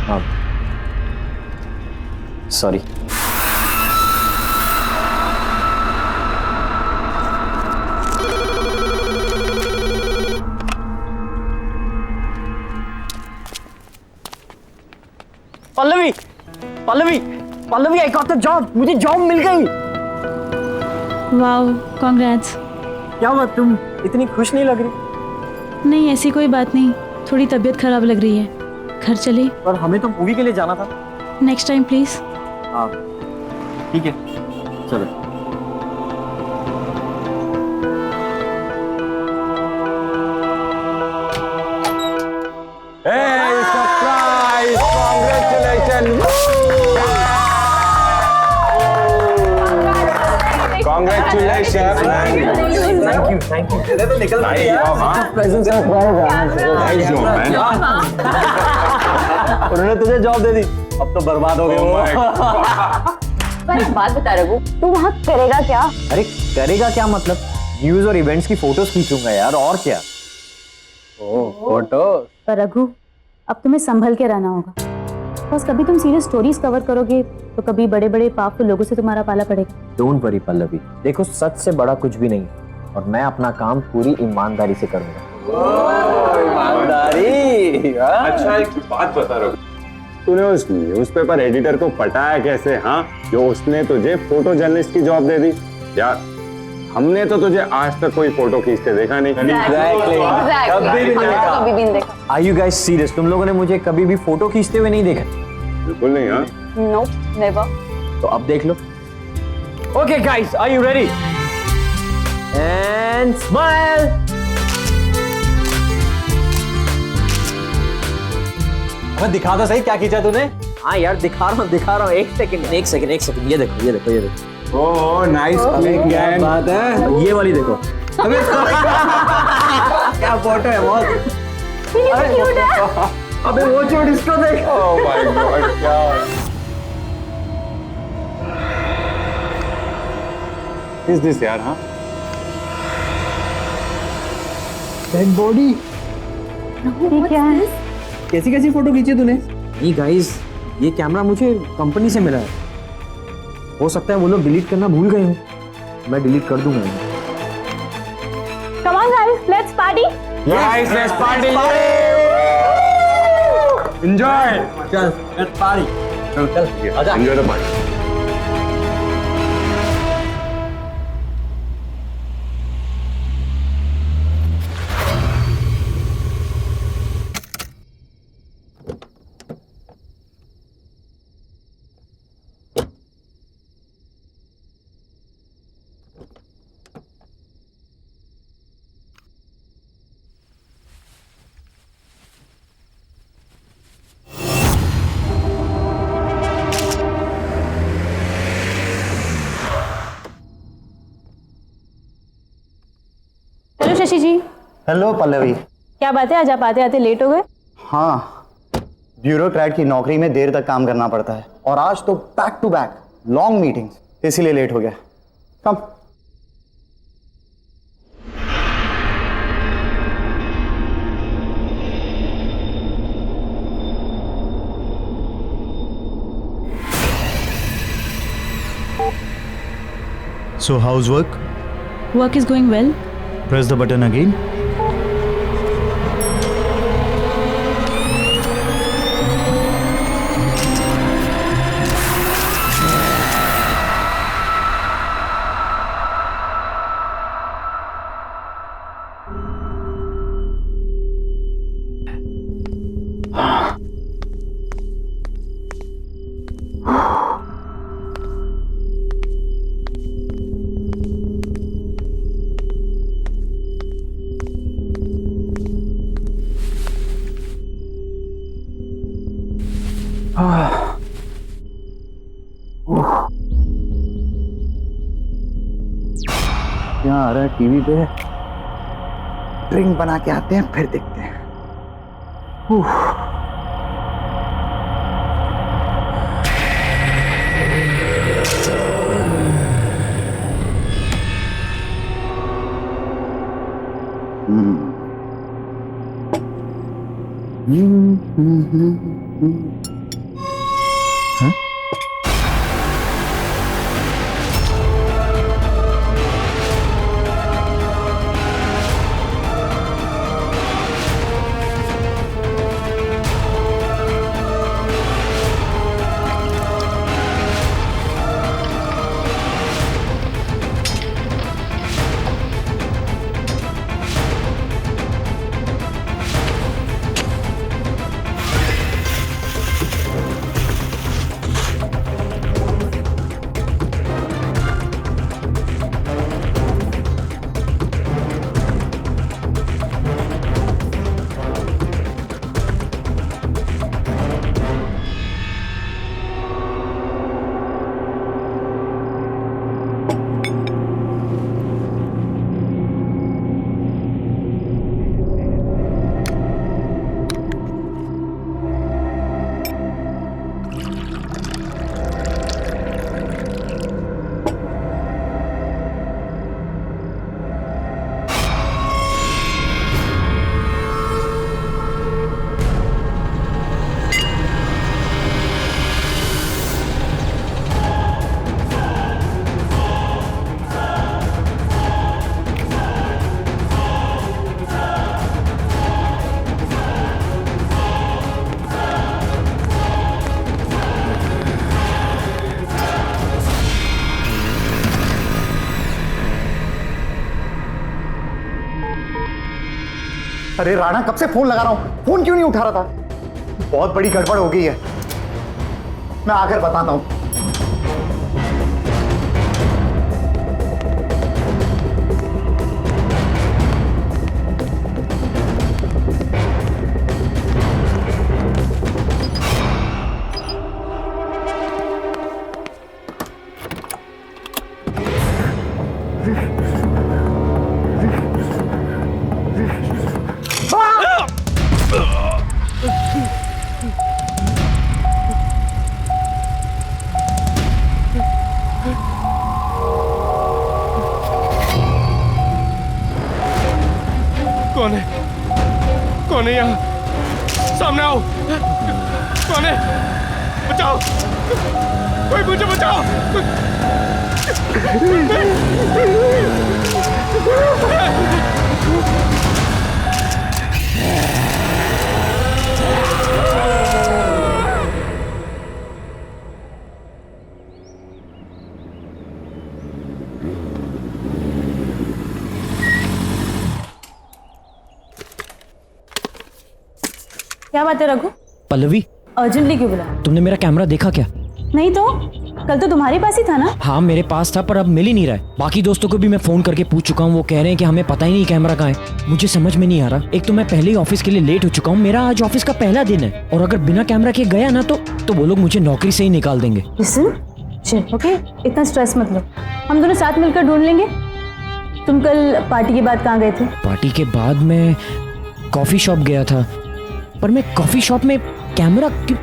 हाँ, sorry. Pallavi, Pallavi, Pallavi, I got the job. मुझे जॉब मिल गई। Wow, congrats. क्या बात, तुम इतनी खुश नहीं लग रही? नहीं, ऐसी कोई बात नहीं, थोड़ी तबीयत खराब लग रही है। घर चले? पर हमें तो मूवी के लिए जाना था। Next time please. हाँ ठीक है, चलो। Hey, surprise! Congratulations! Congratulations! Thank you, thank you. तो निकल Nice job, हाँ? Present Nice job, man. उन्होंने तुझे जॉब दे दी, अब तो बर्बाद हो गए Oh my वो। पर एक बात बता रघु, तू वहाँ करेगा क्या? अरे करेगा क्या मतलब, न्यूज और इवेंट्स की फोटोज खींचूंगा यार, और क्या। फोटो। पर रघु, अब तुम्हें संभल के रहना होगा। बस कभी तुम सीरियस स्टोरीज कवर करोगे तो कभी बड़े बड़े पावरफुल लोगों से तुम्हारा पाला पड़ेगा। डोंट वरी पल्लवी, देखो सच से बड़ा कुछ भी नहीं, और मैं अपना काम पूरी ईमानदारी से करूंगा। ईमानदारी। अच्छा एक बात बता रहा हूँ, तूने उस न्यूज़पेपर एडिटर को पटाया कैसे? हाँ, जो उसने तुझे फोटो जर्नलिस्ट की जॉब दे दी यार। हमने तो तुझे आज तक कोई फोटो खींचते देखा नहीं। कभी भी नहीं देखा। Are you guys serious? तुम लोगों ने मुझे कभी भी फोटो खींचते हुए नहीं देखा? बिल्कुल नहीं। हाँ, नो, नेवर। तो अब देख लो। Okay guys, are you ready? And smile. अब दिखा दो सही क्या खींचा तूने। हाँ यार दिखा रहा हूँ। एक सेकंड, ये देखो। Oh nice click man. बात है, ये वाली देखो। अबे क्या फोटो है बहुत। अबे वो चोट इसको देख। ओह माय गॉड, क्या इज दिस यार? हाँ, डेड बॉडी। ये क्या है? कैसी फोटो खींची तूने? नहीं गाइस, ये कैमरा मुझे कंपनी से मिला है। हो सकता है वो लोग डिलीट करना भूल गए हो, मैं डिलीट कर दूंगा। Come on guys, let's party. Guys, let's party. Enjoy. चल पारी चल आजा। Enjoy the party. Hello Shashi ji. Hello Pallavi. क्या बात है, आज आप आते आते लेट हो गए? हाँ, ब्यूरोक्रेट की नौकरी में देर तक काम करना पड़ता है और आज तो back to back long meetings, इसीलिए लेट हो गया। कम। So how's work? Work is going well. Press the button again. यहाँ आ रहा है टीवी पे, ड्रिंक बना के आते हैं फिर देखते हैं। हाँ? अरे राणा, कब से फोन लगा रहा हूं, फोन क्यों नहीं उठा रहा था? बहुत बड़ी गड़बड़ हो गई है, मैं आकर बताता हूं। कौन है? कौन है यहाँ? सामने आओ। कौन है? बचाओ, कोई मुझे बचाओ। क्या बात है रघु? पल्लवी, अर्जेंटली क्यों बुला? तुमने मेरा कैमरा देखा क्या? नहीं तो कल तो तुम्हारे पास ही था ना? हाँ मेरे पास था, पर अब मिल ही नहीं रहा है। बाकी दोस्तों को भी मैं फोन करके पूछ चुका हूँ, वो कह रहे हैं कि हमें पता ही नहीं कैमरा कहाँ है। मुझे समझ में नहीं आ रहा। एक तो मैं पहले ही ऑफिस के लिए लेट हो चुका हूँ, मेरा आज ऑफिस का पहला दिन है, और अगर बिना कैमरा के गया ना तो वो लोग मुझे नौकरी से ही निकाल देंगे। ओके, इतना स्ट्रेस मत लो, हम दोनों साथ मिलकर ढूंढ लेंगे। तुम कल पार्टी के बाद कहाँ गए थे? पार्टी के बाद मैं कॉफी शॉप गया था, पर मैं कॉफी शॉप में कैमरा क्यों?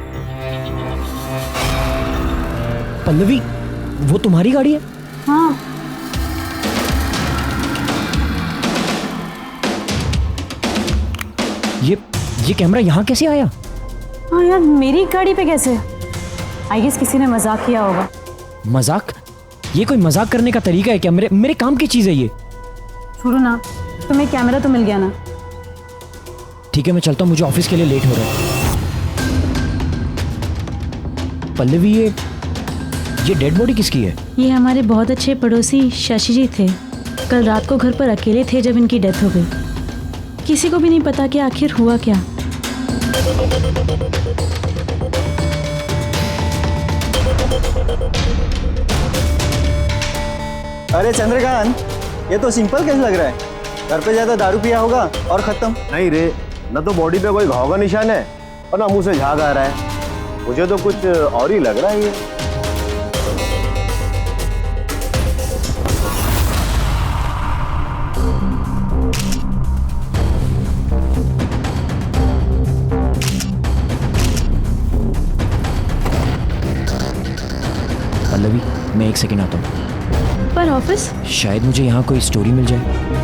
पल्लवी, वो तुम्हारी गाड़ी है? हाँ। ये कैमरा यहाँ कैसे आया? हाँ यार, मेरी गाड़ी पे कैसे? आई गेस किसी ने मजाक किया होगा। मजाक? ये कोई मजाक करने का तरीका है क्या? मेरे काम की चीज है ये। छोड़ो ना, तुम्हें कैमरा तो मिल गया ना। ठीक है, मैं चलता हूँ, मुझे ऑफिस के लिए लेट हो रहा है। पल्लवी, ये डेड बॉडी किसकी है? ये हमारे बहुत अच्छे पड़ोसी शशि जी थे। कल रात को घर पर अकेले थे जब इनकी डेथ हो गई। किसी को भी नहीं पता कि आखिर हुआ क्या। अरे चंद्रकांत, ये तो सिंपल केस लग रहा है। घर पे ज्यादा दारू पिया होगा और खत्म। नहीं रे, न तो बॉडी पे कोई घाव का निशान है और ना मुंह से झाग आ रहा है। मुझे तो कुछ और ही लग रहा है ये। पल्लवी, मैं 1 सेकंड आता हूँ। पर ऑफिस? शायद मुझे यहाँ कोई स्टोरी मिल जाए।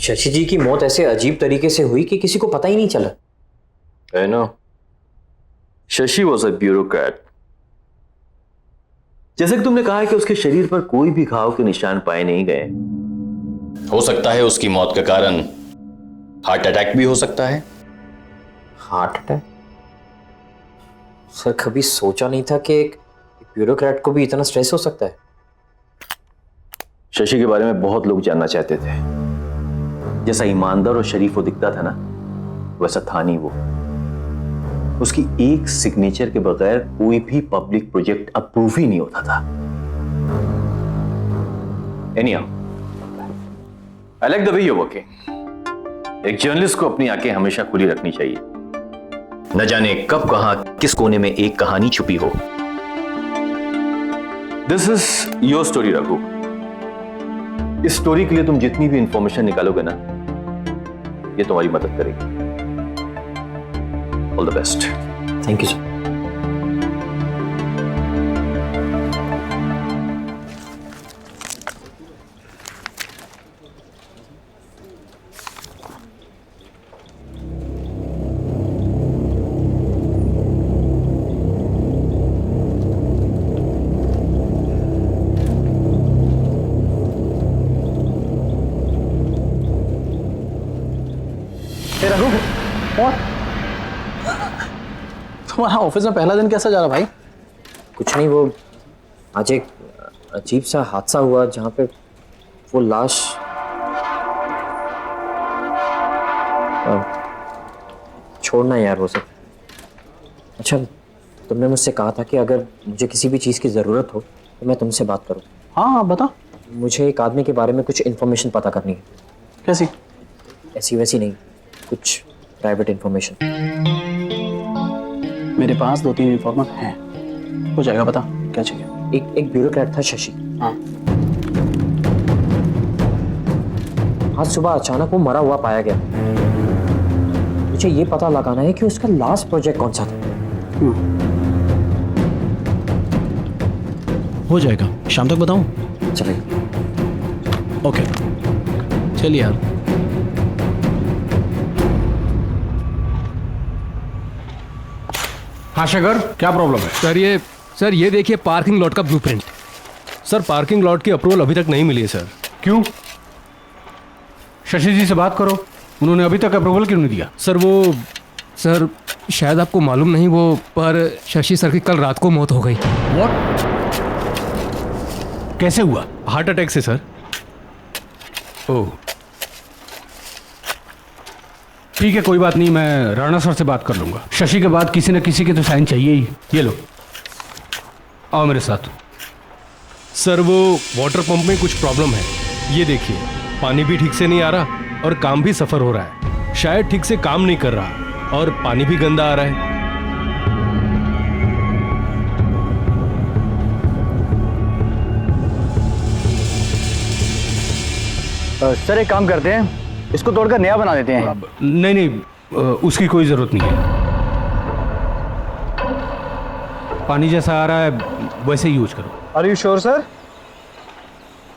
शशि जी की मौत ऐसे अजीब तरीके से हुई कि किसी को पता ही नहीं चला। I know. Shashi was a bureaucrat. जैसे कि तुमने कहा है कि उसके शरीर पर कोई भी घाव के निशान पाए नहीं गए। हो सकता है उसकी मौत का कारण हार्ट अटैक भी हो सकता है। Heart attack? सर, कभी सोचा नहीं था कि एक ब्यूरोक्रेट को भी इतना स्ट्रेस हो सकता है। शशि के बारे में बहुत लोग जानना चाहते थे। जैसा ईमानदार और शरीफ वो दिखता था ना, वैसा था नहीं वो। उसकी एक सिग्नेचर के बगैर कोई भी पब्लिक प्रोजेक्ट अप्रूव ही नहीं होता था। Anyhow, I like the way you're working. एक जर्नलिस्ट को अपनी आंखें हमेशा खुली रखनी चाहिए। न जाने कब कहां किस कोने में एक कहानी छुपी हो। This is your story Raghu. इस स्टोरी के लिए तुम जितनी भी इंफॉर्मेशन निकालोगे ना, ये तुम्हारी मदद करेगी। All the best. Thank you sir. और तुम्हारा ऑफिस में पहला दिन कैसा जा रहा भाई? कुछ नहीं, वो आज एक अजीब सा हादसा हुआ जहाँ पे वो लाश छोड़ना यार वो सब। अच्छा, तुमने मुझसे कहा था कि अगर मुझे किसी भी चीज़ की ज़रूरत हो तो मैं तुमसे बात करूं। हाँ बता। मुझे एक आदमी के बारे में कुछ इन्फॉर्मेशन पता करनी है। कैसी? ऐसी वैसी नहीं, कुछ प्राइवेट इन्फॉर्मेशन। मेरे पास 2-3 इन्फॉर्मर हैं, हो जाएगा। बता क्या चाहिए? एक ब्यूरोक्रेट था शशि। हाँ। आज सुबह अचानक वो मरा हुआ पाया गया। मुझे ये पता लगाना है कि उसका लास्ट प्रोजेक्ट कौन सा था। हो जाएगा, शाम तक बताऊं? चलेगा। ओके, चलिए यार। हाँ शेखर, क्या प्रॉब्लम है? सर ये देखिए पार्किंग लॉट का ब्लूप्रिंट। सर पार्किंग लॉट की अप्रूवल अभी तक नहीं मिली है सर। क्यों? शशि जी से बात करो, उन्होंने अभी तक अप्रूवल क्यों नहीं दिया? सर शायद आपको मालूम नहीं, वो पर शशि सर की कल रात को मौत हो गई। व्हाट? कैसे हुआ? हार्ट अटैक से सर। ओह ठीक है, कोई बात नहीं, मैं राणा सर से बात कर लूंगा। शशि के बाद किसी न किसी के तो साइन चाहिए ही। ये लो, आओ मेरे साथ। सर वो वाटर पंप में कुछ प्रॉब्लम है, ये देखिए पानी भी ठीक से नहीं आ रहा और काम भी सफर हो रहा है। शायद ठीक से काम नहीं कर रहा और पानी भी गंदा आ रहा है। सर एक काम करते हैं, इसको तोड़कर नया बना देते हैं। नहीं नहीं, उसकी कोई जरूरत नहीं है। पानी जैसा आ रहा है वैसे ही यूज करो। Are you sure sir?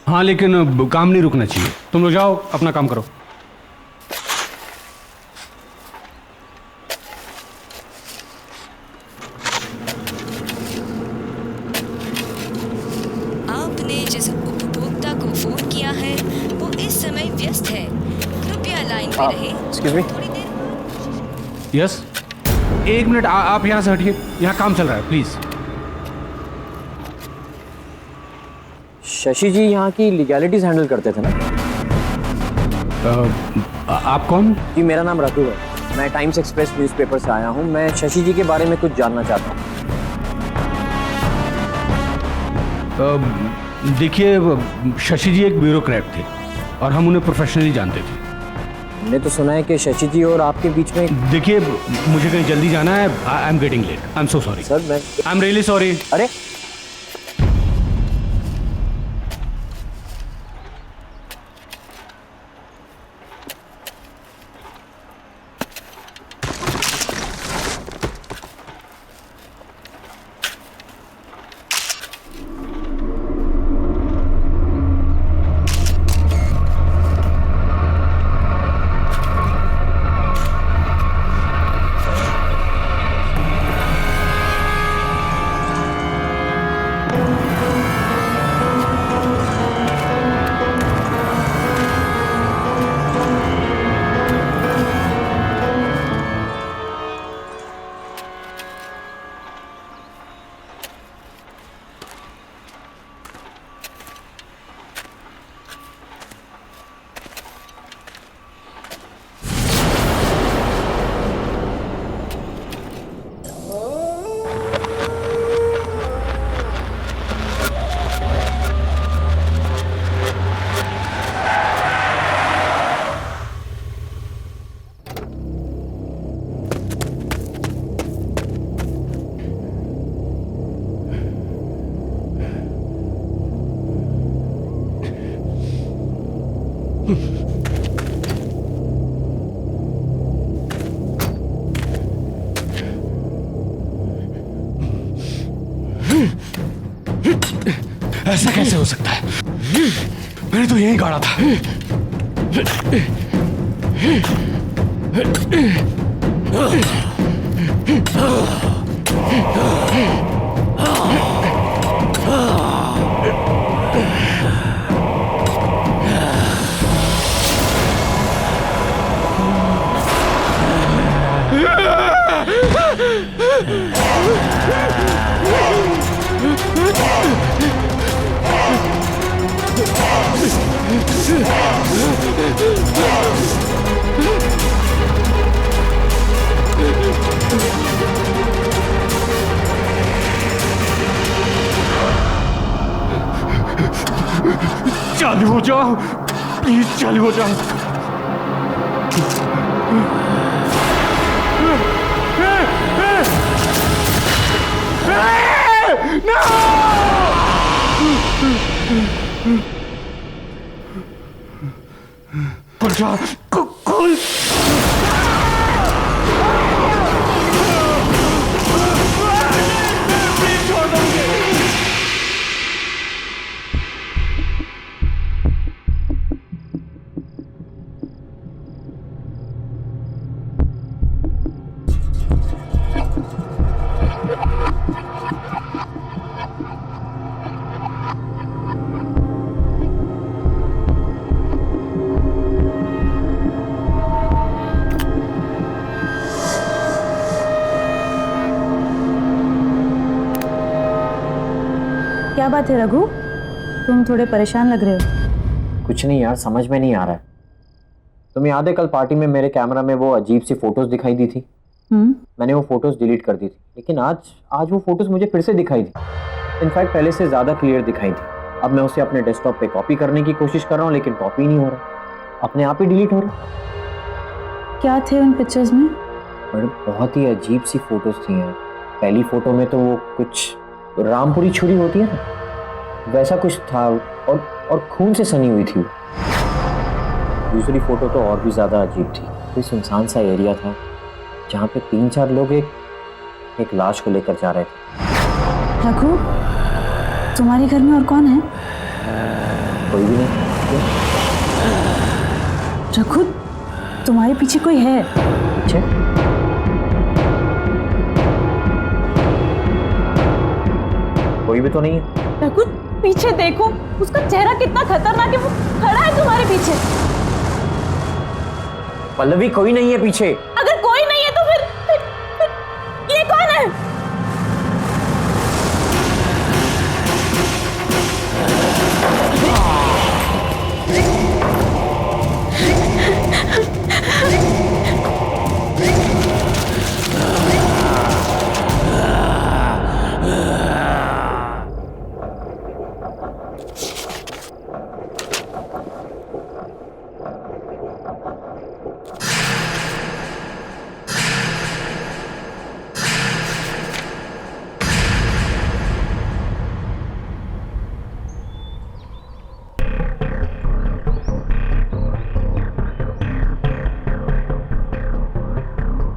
हाँ लेकिन काम नहीं रुकना चाहिए। तुम लोग जाओ अपना काम करो। आपने जिस उपभोक्ता को फोन किया है वो इस समय व्यस्त है, कृपया लाइन पे रहें। Excuse me. यस, एक मिनट, आप यहाँ से हटिए, यहाँ काम चल रहा है, प्लीज। शशि जी यहाँ की लीगैलिटीज हैंडल करते थे ना? आप कौन? जी मेरा नाम रघु है, मैं टाइम्स एक्सप्रेस न्यूज़पेपर से आया हूँ। मैं शशि जी के बारे में कुछ जानना चाहता हूँ। देखिए शशि जी एक ब्यूरोक्रेट थे और हम उन्हें प्रोफेशनली जानते थे। मैंने तो सुना है कि शशि जी और आपके बीच में। देखिए मुझे कहीं जल्दी जाना है, I am getting late, I am so sorry sir. मैं आई एम रियली सॉरी। अरे ऐसा कैसे हो सकता है? मैंने तो यहीं गाड़ा था। चालू हो जाओ, प्लीज चालू हो जाओ। खुल जा, खुल। क्या बात है रघु, तुम थोड़े परेशान लग रहे हो। कुछ नहीं यार, समझ में नहीं आ रहा है। तुम्हें याद है कल पार्टी में मेरे कैमरा में वो अजीब सी फोटोज दिखाई दी थी? मैंने वो फोटोज डिलीट कर दी थी, लेकिन आज वो फोटोज मुझे फिर से दिखाई दी। इनफैक्ट पहले से ज्यादा क्लियर दिखाई थी। अब मैं उसे अपने डेस्कटॉप पे कॉपी करने की कोशिश कर रहा हूँ, लेकिन कॉपी नहीं हो रहा, अपने आप ही डिलीट हो रहा। क्या थे उन पिक्चर्स में? बड़े बहुत ही अजीब सी फोटोज थी यार। पहली फोटो में तो वो कुछ रामपुरी छुरी होती है ना, वैसा कुछ था, और खून से सनी हुई थी। दूसरी फोटो तो और भी ज्यादा अजीब थी। कोई सुनसान सा एरिया था जहाँ पे 3-4 लोग एक लाश को लेकर जा रहे थे। रघु, तुम्हारे घर में और कौन है? कोई भी नहीं। रघु, तुम्हारे पीछे कोई है? पीछे? कोई भी तो नहीं है। रघु, पीछे देखो, उसका चेहरा कितना खतरनाक है, वो खड़ा है तुम्हारे पीछे। पल्लवी, कोई नहीं है पीछे। अगर कोई नहीं है तो फिर ये कौन है?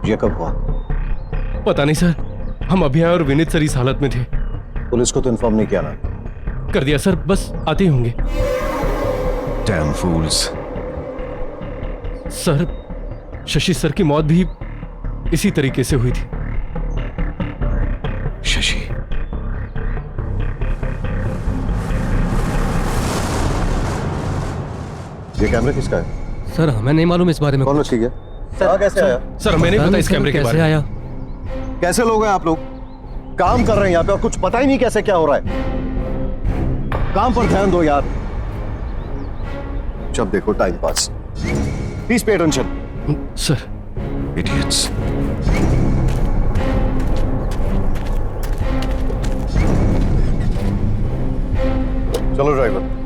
ये कब हुआ? पता नहीं सर, हम अभी आए और विनीत सर इस हालत में थे। पुलिस को तो इन्फॉर्म नहीं किया ना? कर दिया सर, बस आते ही होंगे। Damn fools. Sir, Shashi sir की मौत भी इसी तरीके से हुई थी। शशि? ये कैमरा किसका है? सर, हमें नहीं मालूम इस बारे में। कौन ठीक है? कैसे आया? सर, हमें नहीं पता इस कैमरे के बारे में। आया? कैसे लोग हैं आप लोग? काम कर रहे हैं यहाँ पे और कुछ पता ही नहीं कैसे क्या हो रहा है। काम पर ध्यान दो यार। जब देखो time pass. Please pay attention. Sir. Idiots. चलो ड्राइवर।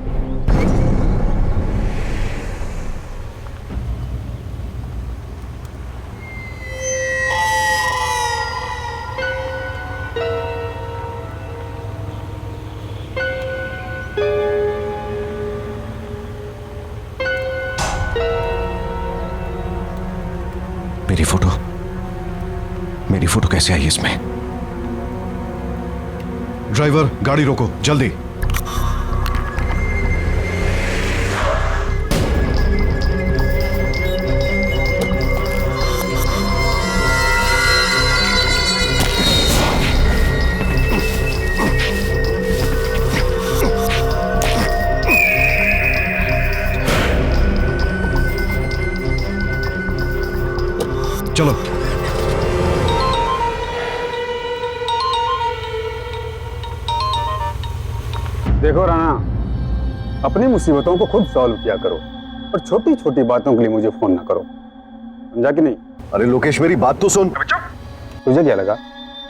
मेरी फोटो कैसे आई इसमें? ड्राइवर, गाड़ी रोको जल्दी। चलो। देखो राणा, अपनी मुसीबतों को खुद सॉल्व किया करो और छोटी छोटी बातों के लिए मुझे फोन ना करो, समझा कि नहीं? अरे लोकेश मेरी बात तो सुन। तुझे क्या लगा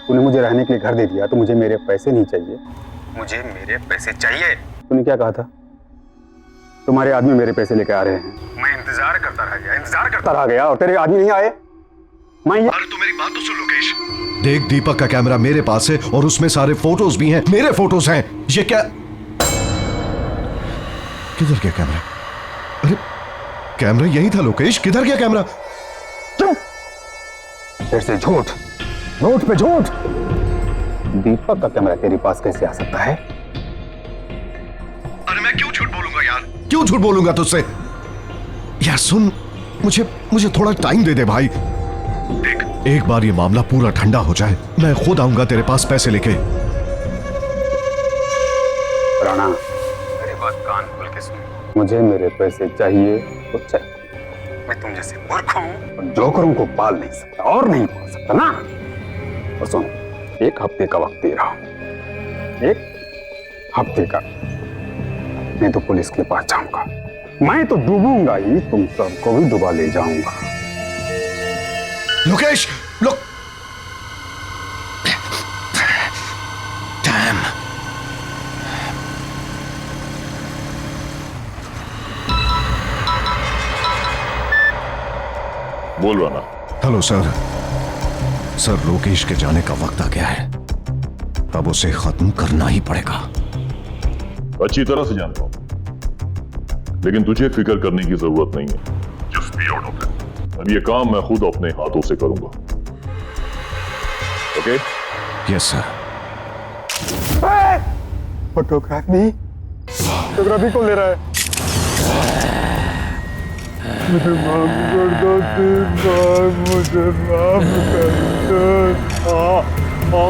तूने मुझे रहने के लिए घर दे दिया तो मुझे मेरे पैसे नहीं चाहिए? मुझे मेरे पैसे चाहिए। तूने क्या कहा था? तुम्हारे आदमी मेरे पैसे लेके आ रहे हैं। मैं इंतजार करता रह गया और तेरे आदमी नहीं आए। अरे तू मेरी बात तो सुन लोकेश। देख दीपक का कैमरा मेरे पास है और उसमें सारे फोटोज भी हैं, मेरे फोटोज हैं। ये क्या, किधर गया कैमरा? अरे कैमरा यही था लोकेश, किधर गया कैमरा? फिर से झूठ, झूठ पे झूठ। दीपक का कैमरा तेरे पास कैसे आ सकता है? अरे मैं क्यों झूठ बोलूंगा यार, क्यों झूठ बोलूंगा तुझसे? यार सुन, मुझे थोड़ा टाइम दे दे भाई। देख, एक बार ये मामला पूरा ठंडा हो जाए, मैं खुद आऊंगा तेरे पास पैसे लेके। राणा, मेरी बात कान खोल के सुन। मुझे मेरे पैसे चाहिए तो चाहिए। मैं तुम जैसे मूर्ख हूं और जोकरों को पाल नहीं सकता और नहीं पाल सकता ना। और सुन, 1 हफ्ते का वक्त दे रहा हूं, 1 हफ्ते का। नहीं तो पुलिस के पास जाऊंगा। मैं तो डूबूंगा ही, तुम सबको भी डुबा ले जाऊंगा। लोकेश, लोक डैम। बोल रहा ना। Hello sir. सर, लोकेश के जाने का वक्त आ गया है, अब उसे खत्म करना ही पड़ेगा। अच्छी तरह से जानता हूं, लेकिन तुझे फिक्र करने की जरूरत नहीं है। Just be out of it. अब ये काम मैं खुद अपने हाथों से करूंगा। Okay? Yes sir. Photography photography कौन ले रहा है? मुझे माफ कर दो, मुझे माफ कर दो।